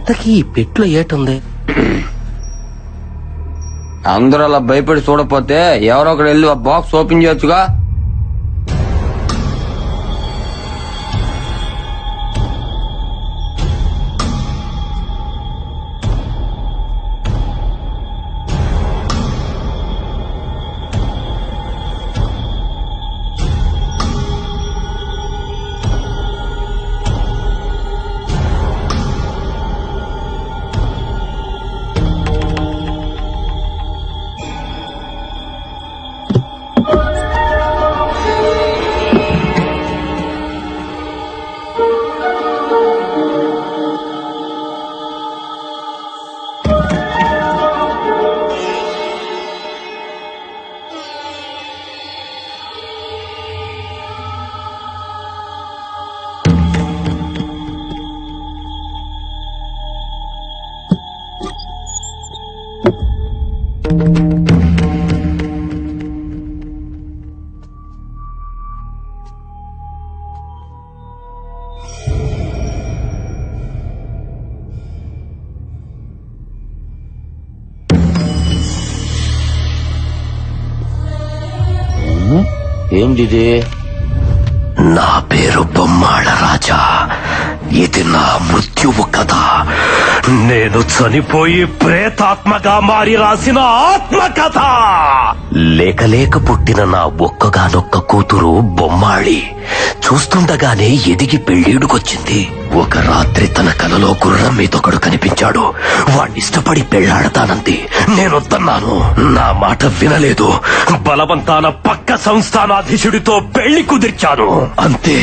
ఇంతకీ ఈ పెట్లో ఏటుంది? అందరూ అలా భయపడి చూడపోతే ఎవరో ఒకరు వెళ్ళి ఆ బాక్స్ ఓపెన్ చేయొచ్చుగా. ఏంటిది? నా పేరు బొమ్మాళ రాజా. ఇది నా మృత్యువు కదా. నేను చనిపోయి ప్రేతాత్మగా మారి రాసిన ఆత్మకథ. లేక లేక పుట్టిన నా ఒక్కగానొక్క కూతురు బొమ్మాళి చూస్తుండగానే ఎదిగి పెళ్ళీడుకొచ్చింది. ఒక రాత్రి తన కలలో గుర్రం మీదొకడు కనిపించాడు. వాణ్ణిష్టపడి పెళ్లాడతానంది. నేనొద్దన్నాను. నా మాట వినలేదు. బలవంతాన పక్క సంస్థానాధీశుడితో పెళ్లి కుదిర్చాను. అంతే.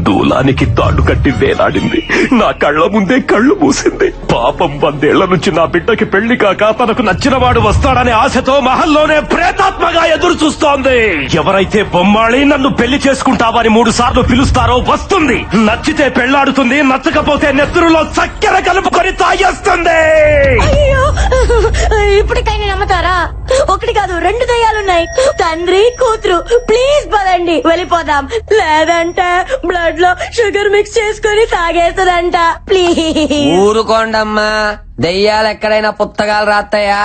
దూలానికి తాడు కట్టి వేలాడింది. నా కళ్ల ముందే కళ్ళు మూసింది. పాపం 100 ఏళ్ల నుంచి నా బిడ్డకి పెళ్లి కాక తనకు నచ్చినవాడు వస్తాడనే ఆశతో మహల్లోనే ప్రేతాత్మగా ఎదురు చూస్తోంది. ఎవరైతే బొమ్మాళి నన్ను పెళ్లి చేసుకుంటావని 3 సార్లు పిలుస్తారో వస్తుంది. నచ్చితే పెళ్లాడుతుంది, నచ్చకపోతే నెత్తురులో చక్కెర కలుపుకొని తాగేస్తుంది. ఇప్పటికైనా నమ్ముతారా? 1 కాదు 2 దయ్యాలున్నాయి. తండ్రి కూతురు. ప్లీజ్ పదండి వెళ్ళిపోదాం. లేదంటే బ్లడ్ లో షుగర్ మిక్స్ చేసుకుని తాగేస్తుందంట. ప్లీజ్ ఊరుకోండమ్మా. దెయ్యాలు ఎక్కడైనా పుస్తకాలు రాస్తాయా?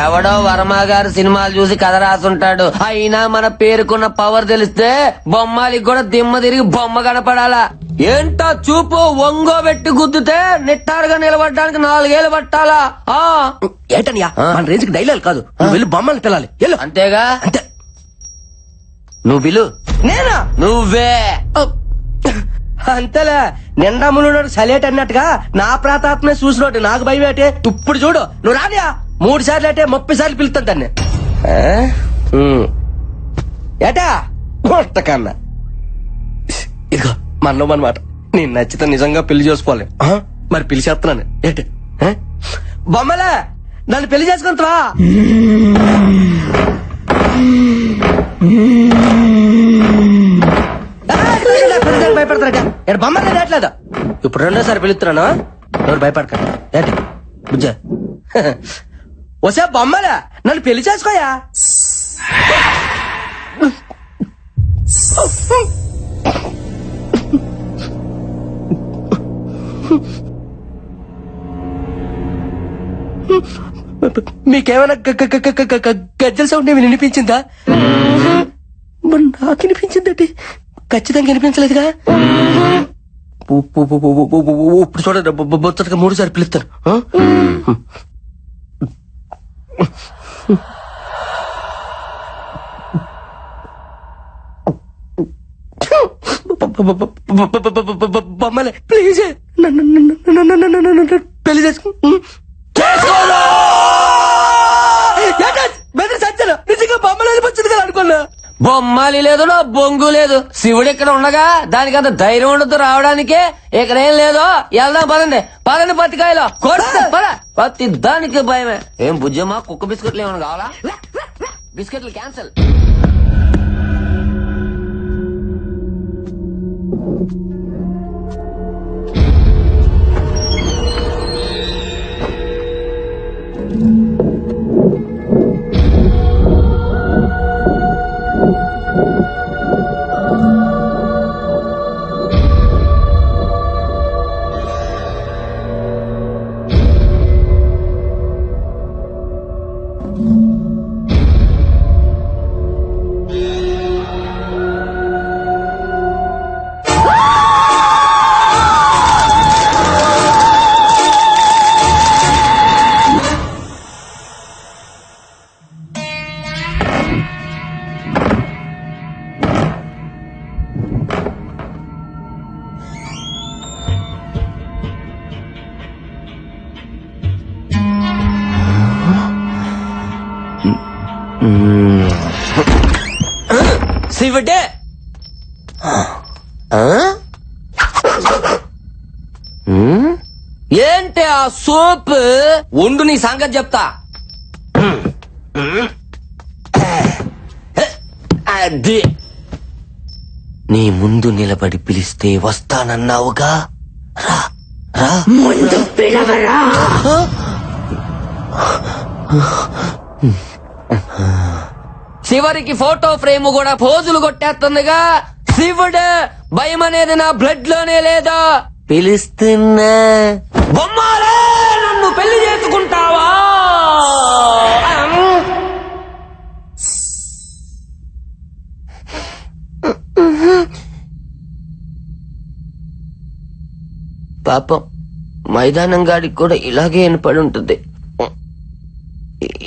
ఎవడో వర్మ గారు సినిమాలు చూసి కథ రాసుంటాడు. అయినా మన పేరుకున్న పవర్ తెలిస్తే బొమ్మాలికి కూడా దిమ్మ తిరిగి బొమ్మ కనపడాలా? ఏంటో చూపు. ఒంగోబెట్టి గుద్దుతే నిట్టారుగా నిలబడడానికి 4 ఏళ్ళు పట్టాలా? ఏంటనియా మన రేంజ్కి డైలాగ్ కాదు. నువ్వు వెళ్ళి బొమ్మల్ని పిల్లాలి. అంతేగా? అంతే. నువ్వు పిలు. నేనా? నువ్వే. అంతేలే. నిండా మునుడు సలేట్ అన్నట్టుగా నా ప్రాతాత్మే చూసినోటి నాకు భయం ఏంటి? ఇప్పుడు చూడు. నువ్వు రానియా 3 సార్లు అంటే 30 సార్లు పిలుస్తాను దాన్ని. ఏటా కన్నా ఇదిగో మనలో మనమాట. నేను నచ్చితే నిజంగా పెళ్లి చేసుకోవాలి. మరి పెళ్లి చేస్తున్నాను ఏంటి? బొమ్మలే నన్ను పెళ్లి చేసుకుంటావా? భయపడతారట. ఇక్కడ బొమ్మలే రేట్లేదు. ఇప్పుడు 2సారి పిలుస్తున్నాను. ఎవరు భయపడకండి. ఏంటి బుజ్జ? వసే బొమ్మలే నన్ను పెళ్లి చేసుకోయా. మీకేమైనా గజ్జల సౌండ్ ఏమి వినిపించిందా? మరి నాకు వినిపించిందండి. ఖచ్చితంగా వినిపించలేదుగా. ఇప్పుడు చూడండి బొచ్చటగా 3 సార్లు పిలుస్తాను. బొమ్మలే ప్లీజ్ పెళ్లి చేసుకో. సత్యను నిజంగా బొమ్మలు వెళ్ళిపోతుంది కదా అనుకున్నా. బొమ్మాలి లేదు, నా బొంగు లేదు. శివుడు ఇక్కడ ఉండగా దానికంత ధైర్యం ఉండదు రావడానికే. ఇక్కడేం లేదో. వెళ్దాం పదండి. పదండి పత్తికాయలో పద. ప్రతి దానికి భయమే. ఏం బుజ్జమ్మా కుక్క బిస్కెట్లు ఏమైనా కావాలా? బిస్కెట్లు క్యాన్సల్. శివుడే ఏంటి ఆ సోప్ ఉండు నీ సంగతి చెప్తా. అది నీ ముందు నిలబడి పిలిస్తే వస్తానన్నావుగా, రా రా. ముందు పిలవరా. చివరికి ఫోటో ఫ్రేమ్ కూడా పోజులు కొట్టేస్తుందిగా. శివుడు భయం అనేది నా బ్లడ్ లోనే లేదా. పిలుస్తున్నా బొమ్మాలే, నన్ను పెళ్లి చేసుకుంటావా? పాపం మైదానం గాడికి కూడా ఇలాగే వినపడి ఉంటుంది.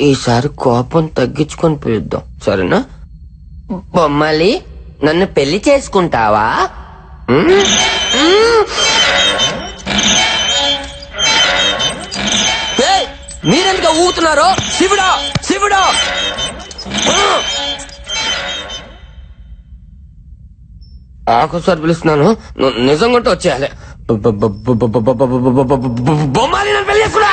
ఈసారి కోపం తగ్గించుకొని పిలుద్దాం, సరేనా? బొమ్మలి, నన్ను పెళ్లి చేసుకుంటావా? మీరెందుకు ఊతున్నారు? శివుడా శివుడా, ఆకోసారి పిలుస్తున్నాను, నిజంగా వచ్చేయాలి. బొమ్మాలి, నన్ను పెళ్లి చేసుకున్నా.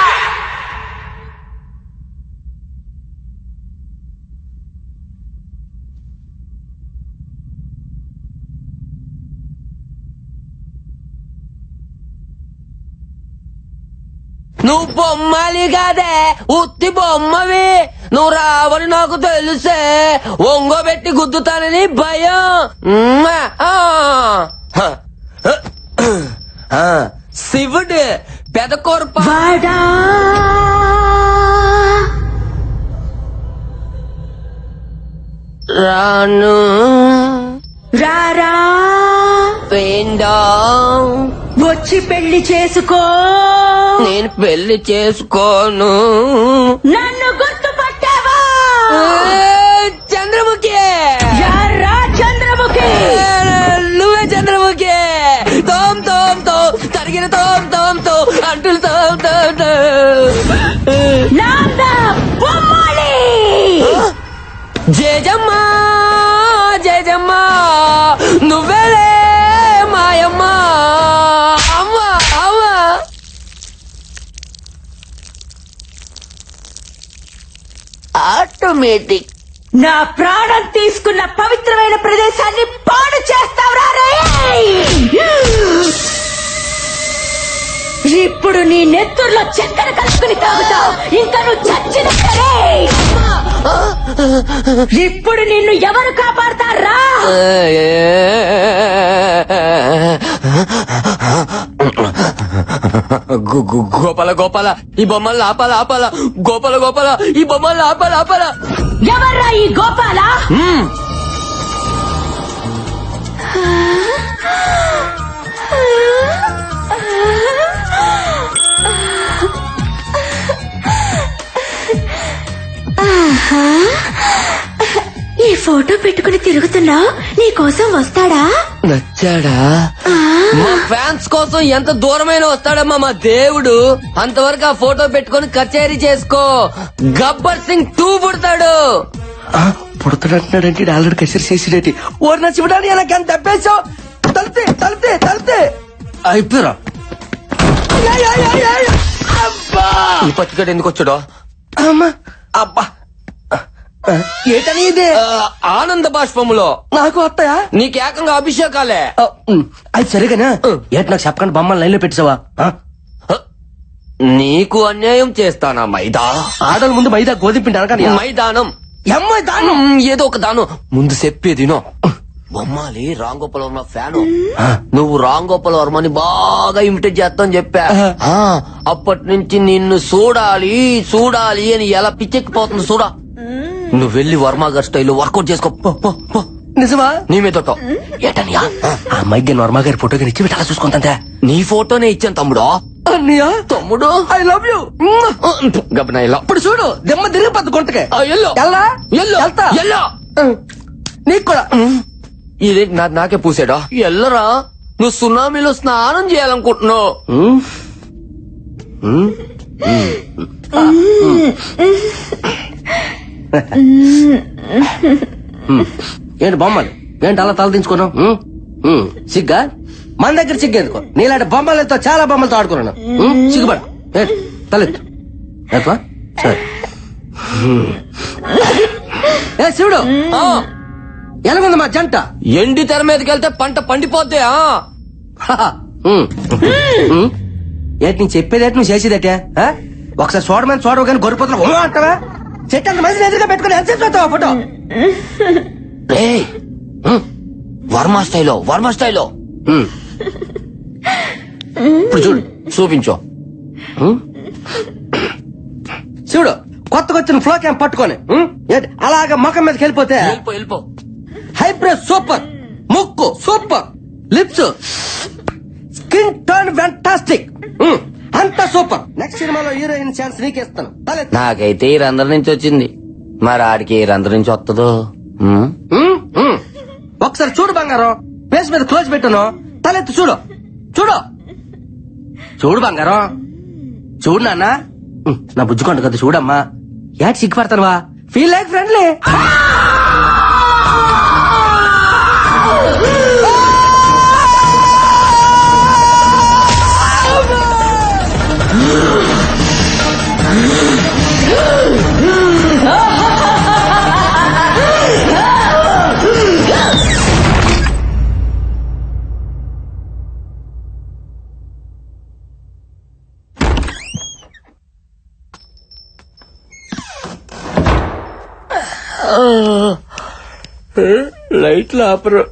నువ్వు బొమ్మాలి కాదే, ఉత్తి బొమ్మవి. నువ్వు రావని నాకు తెలుసే, ఒంగోబెట్టి గుద్దుతానని భయం. శివుడు పెదకొరప రాను రారా, పేండా వచ్చి పెళ్లి చేసుకో. నేను పెళ్లి చేసుకోను. నన్ను గుర్తుపట్టావా? చంద్రముఖి, యారా చంద్రముఖి. నువ్వే చంద్రముఖి. తోమ్ తోమ్ తో తరిగిన తోమ్ తోమ్ తో అంటులు తోమ్ తోమ్ తో. నాందా బొమ్మాలి. జయజమ్మా జయజమ్మా, నువ్వేలే మాయమ్మ. అమ్మా అమ్మా, ఆటోమేటిక్. నా ప్రాణం తీసుకున్న పవిత్రమైన ప్రదేశాన్ని పాడు చేస్తావురా రే. ఇప్పుడు నీ నెత్తుర్లో చక్కెర కలుపుకుని తాగుతావు. ఇంకా నువ్వు చచ్చిన సరే. ఇప్పుడు నిన్ను ఎవరు కాపాడతారా? గోపాల గోపాల, ఈ బొమ్మల్ని ఆపాల ఆపాల. గోపాల గోపాల, ఈ బొమ్మల్ని ఆపాల ఆపాల. ఎవర్రా ఈ గోపాల? ఈ ఫోటో పెట్టుకుని తిరుగుతున్నావు, నీ కోసం వస్తాడా? నచ్చాడా? మా ఫ్యాన్స్ కోసం ఎంత దూరమైన వస్తాడమ్మా మా దేవుడు. అంతవరకు ఆ ఫోటో పెట్టుకుని కచేరీ చేసుకో. గబ్బర్ సింగ్ 2 పుడతాడు. పుడతాడంటున్నాడంటే ఆల్రెడీ కసిరి చేసిడేటి. ఓరి నచ్చిపడానికి నాకు ఎంత తప్పేసావు. తలితే తలితే తలితే అయిపోయారా? ఈ పత్తికడ ఎందుకు వచ్చాడో? అమ్మా అబ్బా, ఏటని ఇదే? ఆనంద బాష్పములో నాకు వస్తాయా? నీకు ఏకంగా అభిషేకాలే. అది సరిగానా? ఏట నాకు చెప్పకుండా బొమ్మలు లైన్ లో పెట్టావా? నీకు అన్యాయం చేస్తానా మైదా? ఆడల ముందు మైదా గోధుమ పిండి అనగా మైదానం అమ్మాయి దానం ఏదో ఒక దానం ముందు చెప్పేదినో. బొమ్మాలి రాంగోపాల్ వర్మ ఫ్యాను. నువ్వు రాంగోపాల్ వర్మని బాగా ఇమిటేట్ చేస్తావని చెప్పా. అప్పటి నుంచి నిన్ను చూడాలి చూడాలి అని ఎలా పిచ్చెక్కిపోతుంది చూడా. నువ్వు వెళ్ళి వర్మ గారి స్టైల్లో వర్కౌట్ చేసుకో. నిజమా? నీ మీద ఏటనియా? ఆ అమ్మాయికి వర్మ గారి ఫోటో కానీ ఇచ్చి పెట్టాలా చూసుకుంటా. నీ ఫోటోనే ఇచ్చాను తమ్ముడు. అన్నయ్య తమ్ముడు ఐ లవ్ యూ. గబనా ఇలా ఇప్పుడు చూడు, దెమ్మ తిరిగిపోద్దు గుంటకే. ఎల్లో ఎల్లా ఎల్లో వెళ్తా. ఎల్లో. నీకు కూడా ఇది నాకే పూసాడా? ఎల్లరా, నువ్వు సునామీలో స్నానం చేయాలనుకుంటున్నావు. ఏంటి బొమ్మలు ఏంటి అలా తల దించుకున్నావు? సిగ్గా మన దగ్గర సిగ్గు ఎందుకో? నీలాంటి బొమ్మలతో చాలా బొమ్మలతో ఆడుకున్నాను. సిగ్గుపడ ఏంటి తలెత్తు సరే. ఏ శివుడు ఎలాగుంది మా జంట? ఎండి తెర మీదకి వెళ్తే పంట పండిపోద్ది. ఏంటి నేను చెప్పేదేటి నువ్వు చేసేదటే? ఒకసారి చూడమని చూడవు కానీ గొర్రెపోతున్నా అంటావా? చెట్టు అంత మంది ఎదురుగా పెట్టుకుని ఎంత చూస్తావా ఫోటో? వర్మ స్టైలో ఇప్పుడు చూడు చూపించు. చూడు కొత్తగా వచ్చిన ఫ్లో క్యాంప్ పట్టుకొని ఏంటి అలాగా ముఖం మీదకి వెళ్ళిపోతే వెళ్ళిపో. హైబ్రిడ్ సూపర్, ముక్కు super, lips skin tone fantastic, అంతా సూపర్. నెక్స్ట్ సినిమాలో హీరోయిన్ ఛాన్స్ నీకేస్తాను. నాకైతే ఈ రంధ్రం నుంచి వచ్చింది, మరి ఆడికి ఈ రంధ్రం నుంచి వస్తుందో. ఒకసారి చూడు బంగారం, ఫేస్ మీద క్లోజ్ పెట్టాను, తలెత్తి చూడు చూడు చూడు బంగారం, చూడు నాన్న. నా బుజ్జుకొండ కదా చూడమ్మా. యాడ్ సిగ్గుపడతానువా? Feel like friendly. లైట్లు ఆపరు.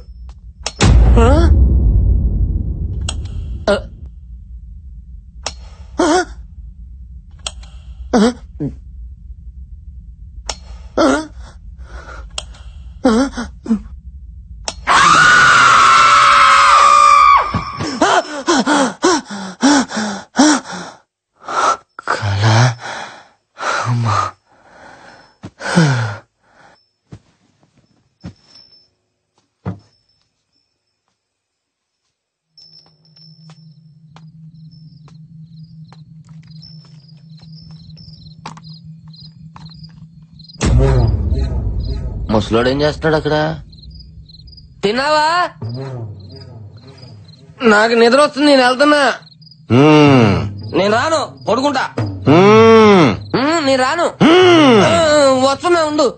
ముసలోడు ఏం చేస్తున్నాడు అక్కడ? తిన్నావా? నాకు నిద్ర వస్తుంది, నేను వెళ్తున్నా. నేను రాను, పడుకుంటా. నేను రాను, వస్తున్నా ఉండు.